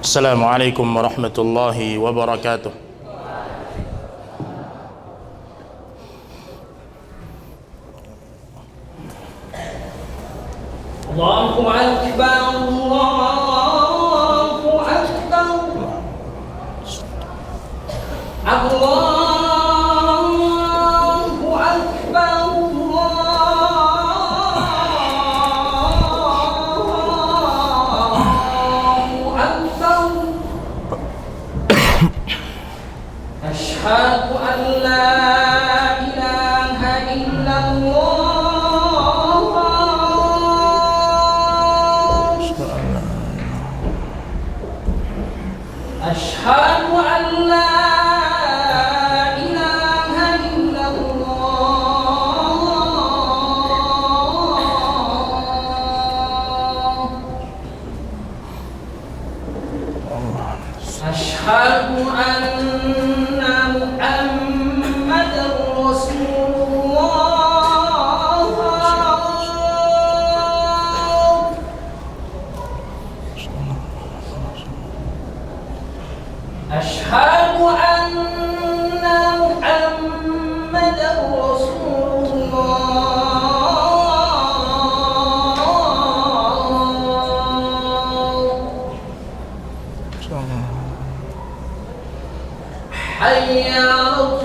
Assalamualaikum warahmatullahi wabarakatuh. Allahu Akbar, Allahu Akbar, Allahu Akbar, Allahu Akbar. Asyhadu an la ilaha illallah. Asyhadu an la ilaha illallah. Asyhadu anna Muhammadar Rasulullah. Asyhadu anna Muhammadar Rasulullah. Hayya 'alal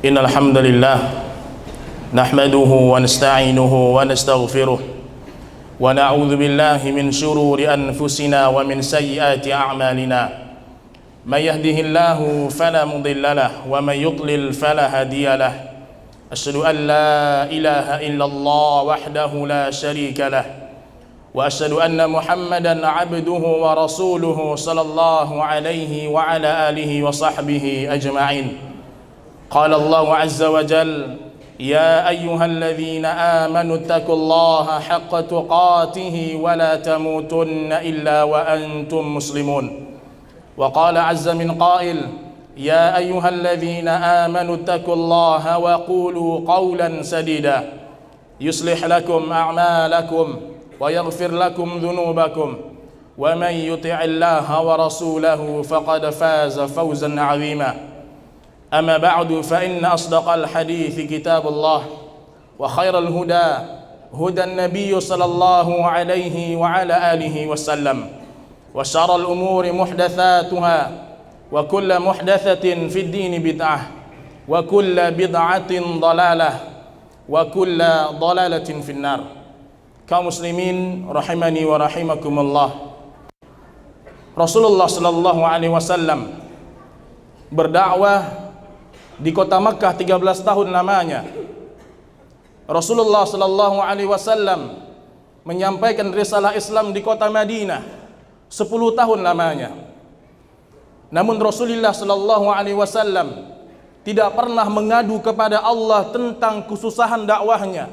Innal hamdalillah nahmaduhu wa nasta'inuhu wa nastaghfiruh wa na'udzu billahi min shururi anfusina wa min sayyiati a'malina. May yahdihillahu fala mudilla lahu wa may yudlil fala hadiya lahu. Asyhadu an la ilaha illallah wahdahu la syarika lahu wa asyhadu anna Muhammadan 'abduhu wa rasuluhu sallallahu alaihi wa ala alihi wa sahbihi ajma'in. قال الله عز وجل يا أيها الذين آمنوا اتقوا الله حق تقاته ولا تموتن إلا وأنتم مسلمون. وقال عز من قائل يا أيها الذين آمنوا اتقوا الله وقولوا قولا سديدا يصلح لكم أعمالكم ويغفر لكم ذنوبكم ومن يطع الله ورسوله فقد فاز فوزا عظيما. أما بعد فإن أصدق الحديث كتاب الله وخير الهدى هدى النبي صلى الله عليه وعلى آله وسلم وشر الأمور محدثاتها وكل محدثة في الدين بدعة وكل بدعة ضلالة وكل ضلالة في النار. Kaum muslimin rahimani wa rahimakumullah. Rasulullah sallallahu alaihi wasallam berdakwah di kota Makkah 13 tahun lamanya. Rasulullah sallallahu alaihi wasallam menyampaikan risalah Islam di kota Madinah 10 tahun lamanya. Namun Rasulullah sallallahu alaihi wasallam tidak pernah mengadu kepada Allah tentang kesusahan dakwahnya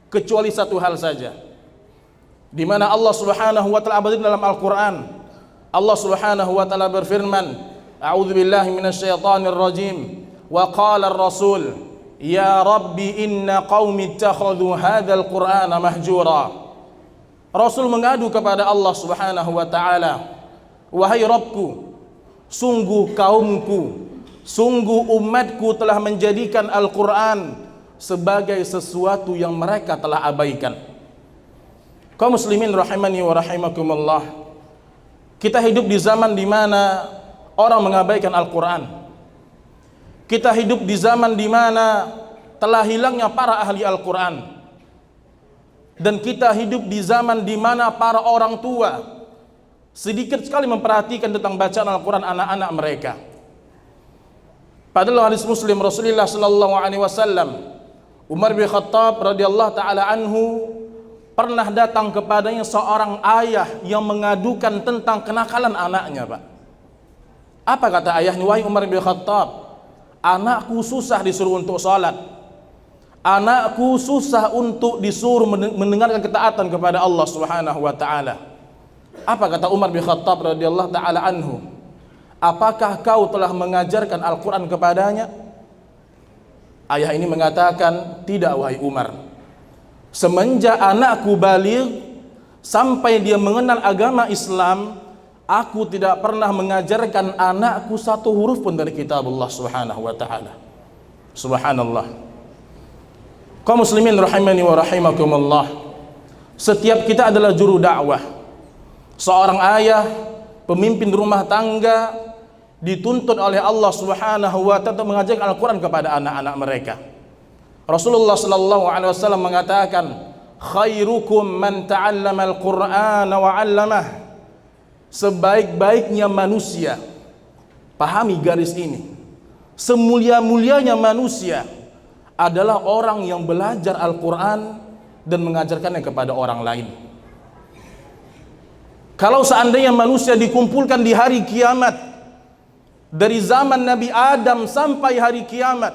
kecuali satu hal saja, di mana Allah Subhanahu wa taala berfirman dalam Al-Qur'an. Allah Subhanahu wa taala berfirman, a'udzubillahi minasyaitonir rajim, wa qala ar-rasul ya rabbi inna qaumi ittakhadhu hadzal qur'ana mahjura. Rasul mengadu kepada Allah Subhanahu wa taala, wahai Rabbku, sungguh kaumku, sungguh umatku telah menjadikan Al-Qur'an sebagai sesuatu yang mereka telah abaikan. Kaum muslimin rahimani wa rahimakumullah, kita hidup di zaman di mana orang mengabaikan Al-Qur'an. Kita hidup di zaman di mana telah hilangnya para ahli Al-Qur'an. Dan kita hidup di zaman di mana para orang tua sedikit sekali memperhatikan tentang bacaan Al-Qur'an anak-anak mereka. Padahal hadis Muslim Rasulullah sallallahu alaihi wasallam, Umar bin Khattab radhiyallahu taala anhu pernah datang kepadanya seorang ayah yang mengadukan tentang kenakalan anaknya, Pak. Apa kata ayahnya? Wahai Umar bin Khattab, anakku susah disuruh untuk salat. Anakku susah untuk disuruh mendengarkan ketaatan kepada Allah Subhanahu wa taala. Apa kata Umar bin Khattab radhiyallahu taala anhu? Apakah kau telah mengajarkan Al-Qur'an kepadanya? Ayah ini mengatakan, tidak wahai Umar. Semenjak anakku baligh sampai dia mengenal agama Islam, aku tidak pernah mengajarkan anakku satu huruf pun dari kitab Allah Subhanahu wa taala. Subhanallah. Kaum muslimin rahimani wa rahimakumullah, setiap kita adalah juru dakwah. Seorang ayah, pemimpin rumah tangga, dituntut oleh Allah Subhanahu wa taala mengajarkan Al-Qur'an kepada anak-anak mereka. Rasulullah sallallahu alaihi wasallam mengatakan, khairukum man ta'allama al-Qur'ana wa 'allamah. Sebaik-baiknya manusia, pahami garis ini, semulia-mulianya manusia adalah orang yang belajar Al-Qur'an dan mengajarkannya kepada orang lain. Kalau seandainya manusia dikumpulkan di hari kiamat, dari zaman Nabi Adam sampai hari kiamat,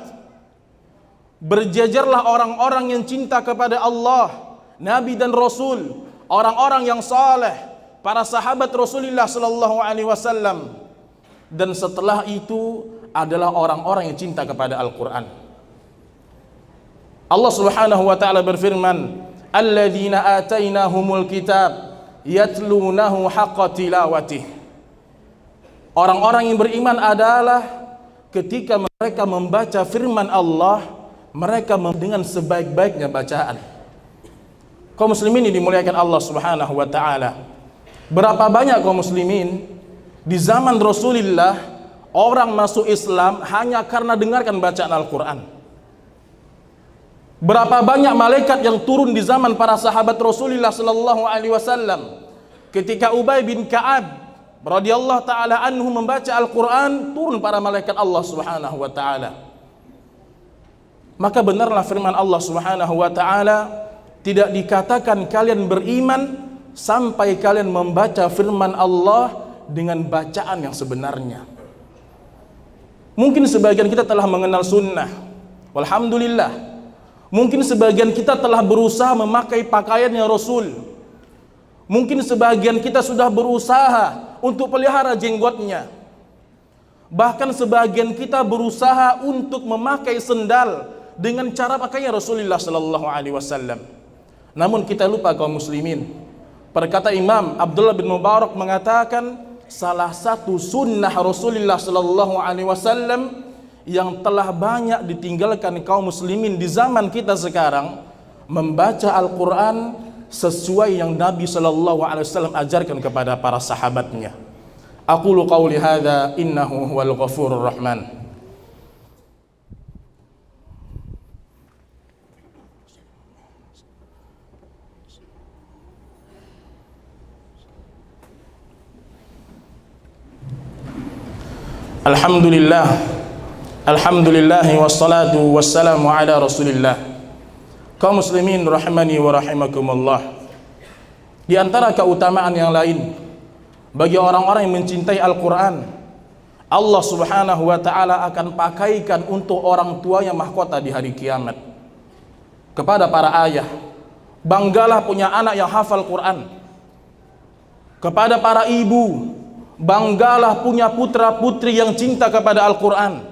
berjejerlah orang-orang yang cinta kepada Allah, Nabi dan Rasul, orang-orang yang saleh, para sahabat Rasulullah sallallahu alaihi wasallam, dan setelah itu adalah orang-orang yang cinta kepada Al-Qur'an. Allah Subhanahu wa taala berfirman, alladzina atainahumul kitab yatlunahu haqqa tilawatih. Orang-orang yang beriman adalah ketika mereka membaca firman Allah, mereka dengan sebaik-baiknya bacaan. Kaum muslimin yang dimuliakan Allah Subhanahu wa taala, berapa banyak kaum muslimin di zaman Rasulullah orang masuk Islam hanya karena dengarkan bacaan Al-Qur'an. Berapa banyak malaikat yang turun di zaman para sahabat Rasulullah sallallahu alaihi wasallam. Ketika Ubay bin Ka'ab radhiyallahu taala anhu membaca Al-Qur'an, turun para malaikat Allah Subhanahu wa taala. Maka benarlah firman Allah Subhanahu wa taala, tidak dikatakan kalian beriman sampai kalian membaca firman Allah dengan bacaan yang sebenarnya. Mungkin sebagian kita telah mengenal sunnah, walhamdulillah. Mungkin sebagian kita telah berusaha memakai pakaiannya Rasul. Mungkin sebagian kita sudah berusaha untuk pelihara jenggotnya. Bahkan sebagian kita berusaha untuk memakai sendal dengan cara pakainya Rasulullah sallallahu alaihi wasallam. Namun kita lupa kaum muslimin. Perkata Imam Abdullah bin Mubarak mengatakan, salah satu sunnah Rasulullah sallallahu alaihi wasallam yang telah banyak ditinggalkan kaum muslimin di zaman kita sekarang, membaca Al-Qur'an sesuai yang Nabi sallallahu alaihi wasallam ajarkan kepada para sahabatnya. Aqulu qauli hadza innahu huwal ghafurur rahman. Alhamdulillah wassalatu wassalamu ala Rasulillah. Kaum muslimin rahimani wa rahimakumullah, di antara keutamaan yang lain bagi orang-orang yang mencintai Al-Qur'an Allah Subhanahu wa ta'ala akan pakaikan untuk orang tuanya mahkota di hari kiamat. Kepada para ayah, banggalah punya anak yang hafal Quran. Kepada para ibu, banggalah punya putra putri yang cinta kepada Al-Quran.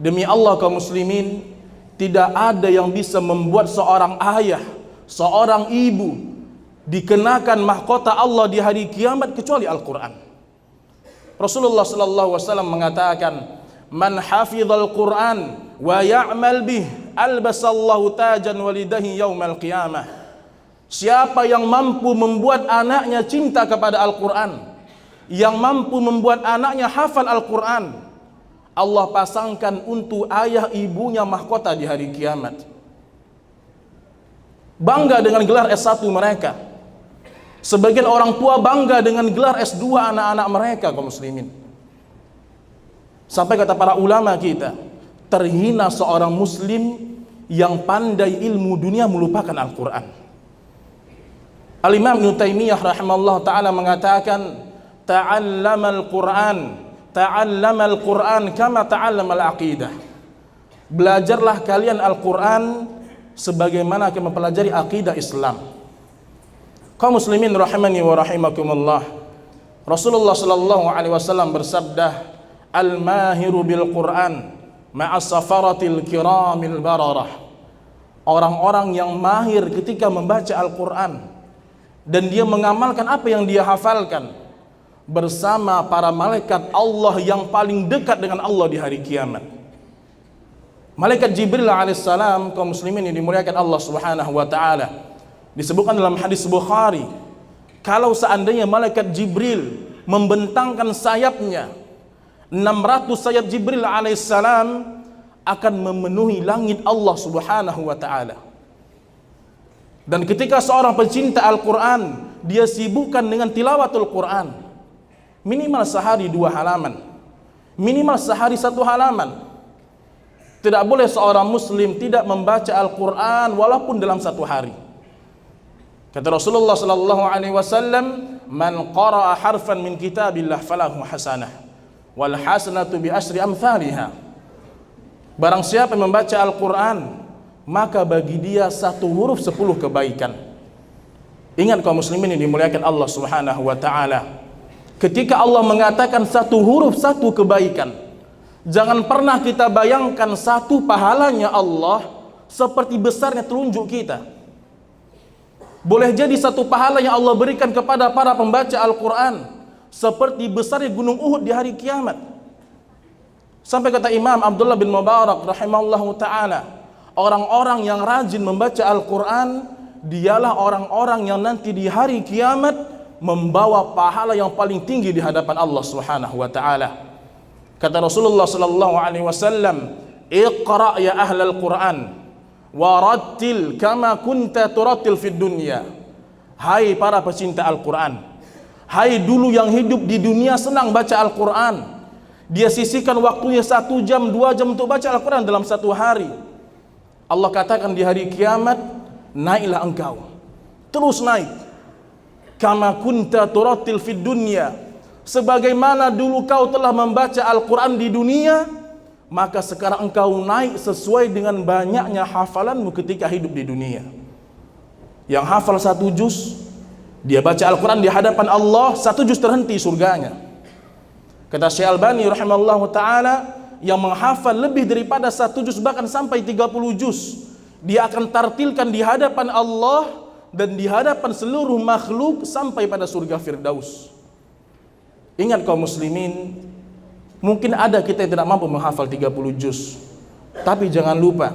Demi Allah kaum muslimin, tidak ada yang bisa membuat seorang ayah, seorang ibu dikenakan mahkota Allah di hari kiamat kecuali Al-Quran. Rasulullah sallallahu alaihi wasallam mengatakan, "Man hafizal Quran wa ya'mal bih, albasallahu tajan walidahi yaumal qiyamah." Siapa yang mampu membuat anaknya cinta kepada Al-Quran, yang mampu membuat anaknya hafal Al-Quran, Allah pasangkan untuk ayah ibunya mahkota di hari kiamat. Bangga dengan gelar S1 mereka. Sebagian orang tua bangga dengan gelar S2 anak-anak mereka kaum muslimin. Sampai kata para ulama kita, terhina seorang muslim yang pandai ilmu dunia melupakan Al-Quran. Al-Imam Ibnu Taimiyah rahimahullah ta'ala mengatakan, ta'allamal Qur'an kama ta'allamal aqidah. Belajarlah kalian Al-Quran sebagaimana kalian mempelajari akidah Islam. Kaum muslimin rahimani wa rahimakumullah. Rasulullah sallallahu alaihi wasallam bersabda, "Al-mahiru bil Qur'an ma'as safaratil kiramil bararah." Orang-orang yang mahir ketika membaca Al-Quran dan dia mengamalkan apa yang dia hafalkan bersama para malaikat Allah yang paling dekat dengan Allah di hari kiamat. Malaikat Jibril alaihissalam, kaum muslimin yang dimuliakan Allah Subhanahu wa taala, disebutkan dalam hadis Bukhari, kalau seandainya malaikat Jibril membentangkan sayapnya, 600 sayap Jibril alaihissalam akan memenuhi langit Allah Subhanahu wa taala. Dan ketika seorang pencinta Al-Quran, dia sibukkan dengan tilawatul Quran, minimal sehari 2 halaman, minimal sehari 1 halaman. Tidak boleh seorang muslim tidak membaca Al-Quran walaupun dalam 1 hari. Kata Rasulullah sallallahu alaihi wasallam, "Man qara'a harfan min kitabillah falahu hasanah, wal hasanatu bi asyri amsalihha." Barang siapa yang membaca Al-Quran, maka bagi dia 1 huruf 10 kebaikan. Ingat kaum muslimin yang dimuliakan Allah Subhanahu wa taala, ketika Allah mengatakan 1 huruf 1 kebaikan, jangan pernah kita bayangkan 1 pahalanya Allah seperti besarnya telunjuk kita. Boleh jadi 1 pahala yang Allah berikan kepada para pembaca Al-Quran seperti besarnya gunung Uhud di hari kiamat. Sampai kata Imam Abdullah bin Mubarak rahimahullahu ta'ala, orang-orang yang rajin membaca Al-Quran dialah orang-orang yang nanti di hari kiamat membawa pahala yang paling tinggi di hadapan Allah Subhanahu wa ta'ala. Kata Rasulullah sallallahu alaihi wasallam, "Iqra ya ahlal Quran warattil kama kunta turattil fid dunya." Hai para pecinta Al-Quran, hai dulu yang hidup di dunia senang baca Al-Quran, dia sisihkan waktunya 1 jam 2 jam untuk baca Al-Quran dalam 1 hari. Allah katakan di hari kiamat, naiklah engkau, terus naik, kama kunta turattil fid dunya, sebagaimana dulu kau telah membaca Al-Quran di dunia, maka sekarang engkau naik sesuai dengan banyaknya hafalanmu ketika hidup di dunia. Yang hafal 1 juz, dia baca Al-Quran di hadapan Allah, 1 juz terhenti surganya. Kata Syekh Albani rahimahullahu ta'ala, yang menghafal lebih daripada 1 juz bahkan sampai 30 juz, dia akan tartilkan di hadapan Allah dan di hadapan seluruh makhluk sampai pada surga Firdaus. Ingat kaum muslimin, mungkin ada kita yang tidak mampu menghafal 30 juz, tapi jangan lupa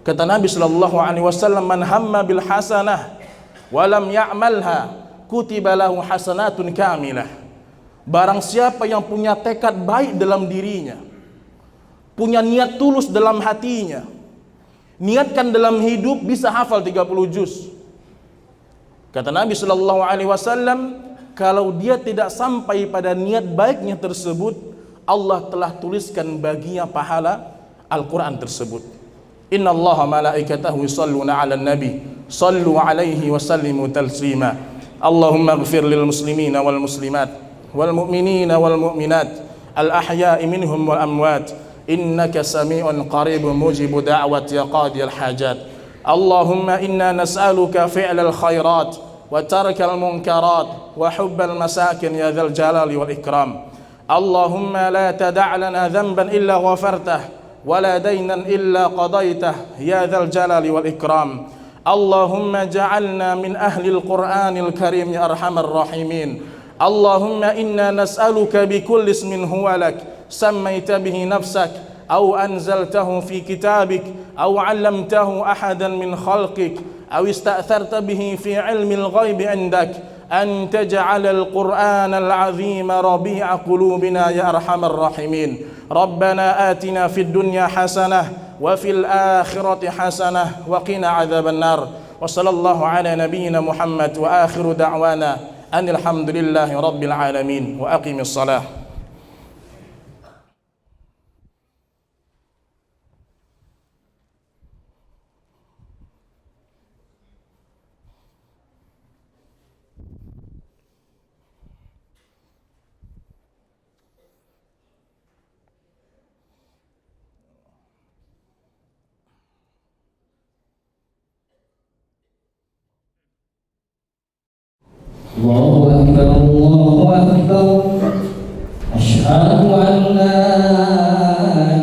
kata Nabi sallallahu alaihi wasallam, "Man hamma bil hasanah wa lam ya'malha kutiba lahu hasanatun kamilah." Barang siapa yang punya tekad baik dalam dirinya, punya niat tulus dalam hatinya, niatkan dalam hidup bisa hafal 30 juz. Kata Nabi sallallahu alaihi wasallam, kalau dia tidak sampai pada niat baiknya tersebut, Allah telah tuliskan baginya pahala Al-Quran tersebut. Innallaha malaikatahu yusalluna 'alan nabi, sallu 'alaihi wa sallimu taslima. Allahumma ighfir lil muslimina wal muslimat wal mu'minina wal mu'minat الأحياء منهم والأموات إنك سميع قريب مجيب دعوة يا قاضي الحاجات. اللهم إنا نسألك فعل الخيرات وترك المنكرات وحب المساكن يا ذا الجلال والإكرام. اللهم لا تدع لنا ذنبا إلا غفرته ولا دينا إلا قضيته يا ذا الجلال والإكرام. اللهم اجعلنا من أهل القرآن الكريم يا أرحم الراحمين. اللهم إنا نسألك بكل اسم هو لك سميت به نفسك أو أنزلته في كتابك أو علمته أحدا من خلقك أو استأثرت به في علم الغيب عندك أن تجعل القرآن العظيم ربيع قلوبنا يا أرحم الراحمين. ربنا آتنا في الدنيا حسنة وفي الآخرة حسنة وقنا عذاب النار. وصلى الله على نبينا محمد وآخر دعوانا أن الحمد لله رب العالمين وأقم الصلاة. الله أكبر الله أكبر أشهد أن لا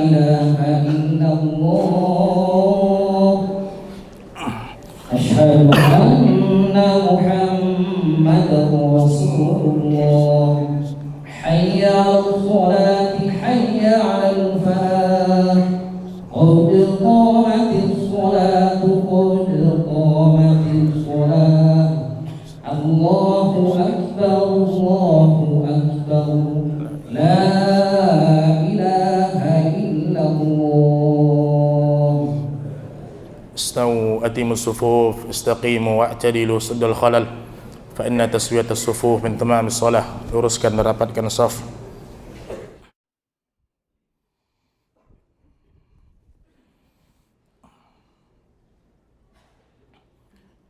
إله إلا الله أشهد أن محمدا رسول الله حي على الصلاة حي على الفلاح قد قامت الصلاة قد قامت الصلاة الله أكبر الله أكبر لا إله إلا الله. استووا أتموا الصفوف استقيموا واعتدلوا سد الخلل فإن تسوية الصفوف من تمام الصلاة. Luruskan merapatkan saf.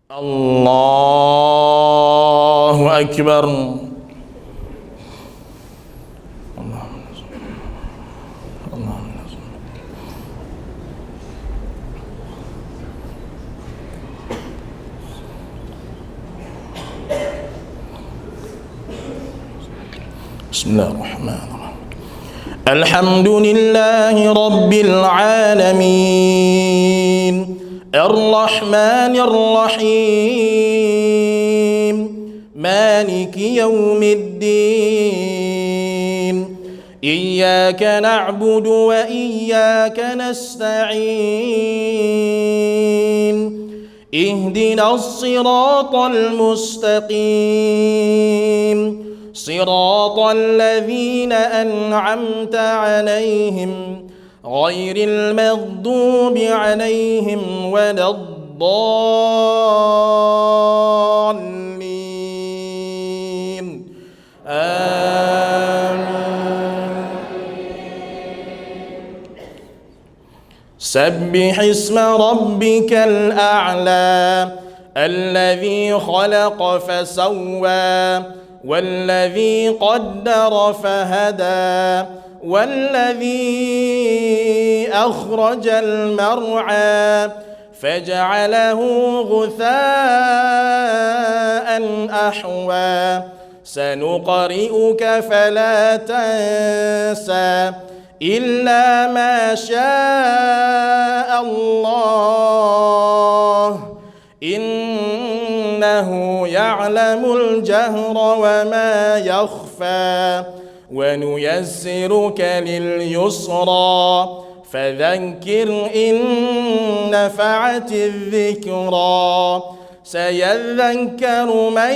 Allahu Akbar. Bismillahirrahmanirrahim. Alhamdulillahi Rabbil Alamin Ar-Rahmanir Rahim Maliki Yawmiddin Iyyaka na'budu wa iyyaka nasta'in Ihdinas siratal mustaqim صراط الذين أنعمت عليهم غير المغضوب عليهم ولا الضالين آمين. سبح اسم ربك الأعلى الذي خلق فسوى والذي قدر فهدى والذي أخرج المرعى فجعله غثاء أحوى سنقرئك فلا تنسى إلا ما شاء الله إنه يعلم الجهر وما يخفى ونيسرك لليسرى فذكر إن نفعت الذكرى سيذكر من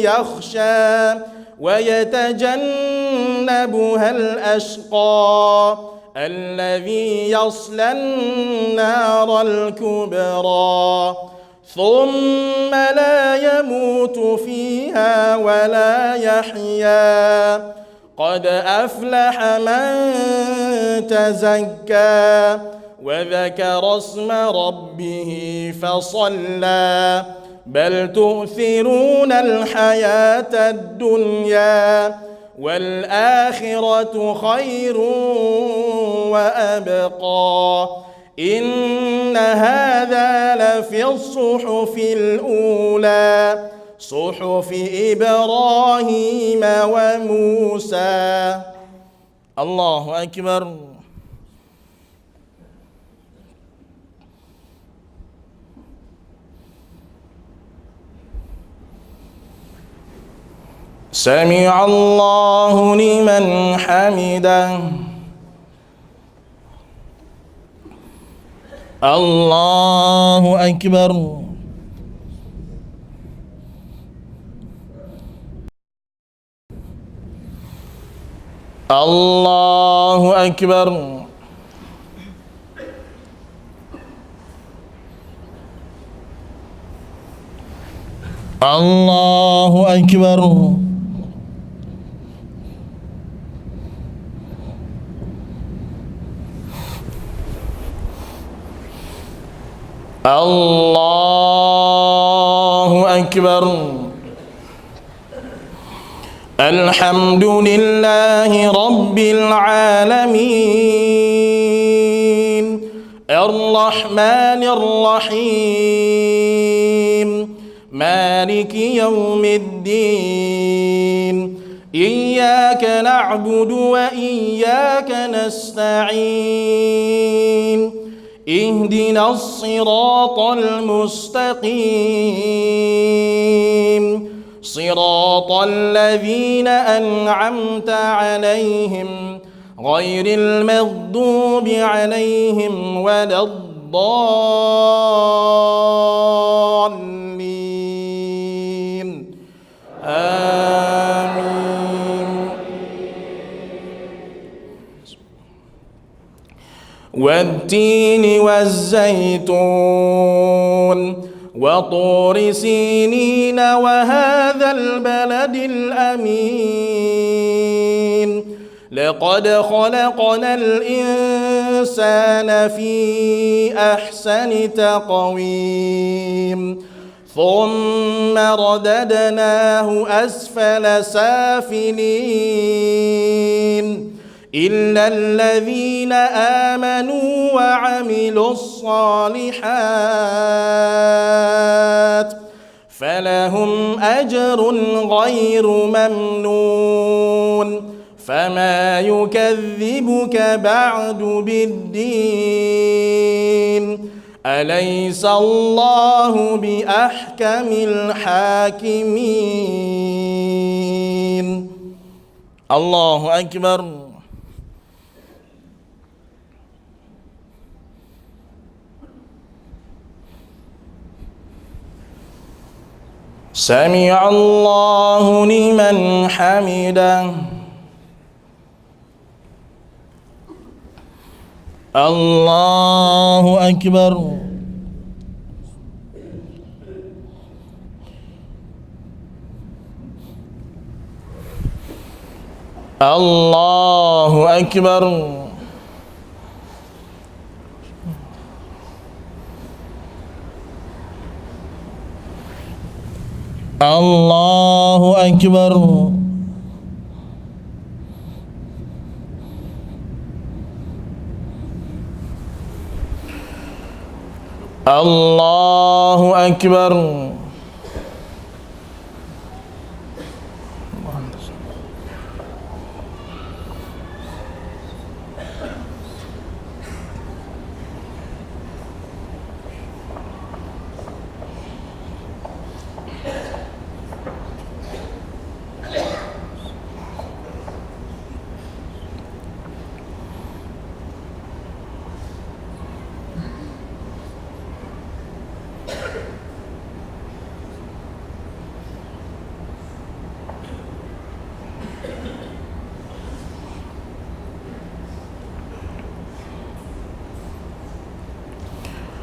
يخشى ويتجنبها الأشقى الذي يصلى النار الكبرى ثم لا يموت فيها ولا يحيا قد أفلح من تزكى وذكر اسم ربه فصلى بل تؤثرون الحياة الدنيا والآخرة خير وأبقى إن هذا لفي الصحف الأولى صحف إبراهيم وموسى. الله أكبر. سمع الله لمن حمده. الله أكبر. الله أكبر. الله أكبر. الله أكبر. الحمد لله رب العالمين الرحمن الرحيم مالك يوم الدين إياك نعبد وإياك نستعين اهدنا الصراط المستقيم صراط الذين أنعمت عليهم غير المغضوب عليهم ولا الضالين آمين. والتين والزيتون وطور سينين وهذا البلد الأمين لقد خلقنا الإنسان في أحسن تقويم ثم رددناه أسفل سافلين إلا الذين آمنوا وعملوا الصالحات فلهم أجر غير ممنون فما يكذبك بعد بالدين أليس الله بأحكم الحاكمين. الله أكبر. سمع الله لمن حمده. الله أكبر. الله أكبر. الله أكبر. الله أكبر.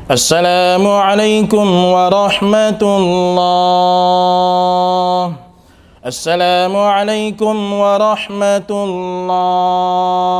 السلام عليكم ورحمة الله. السلام عليكم ورحمة الله.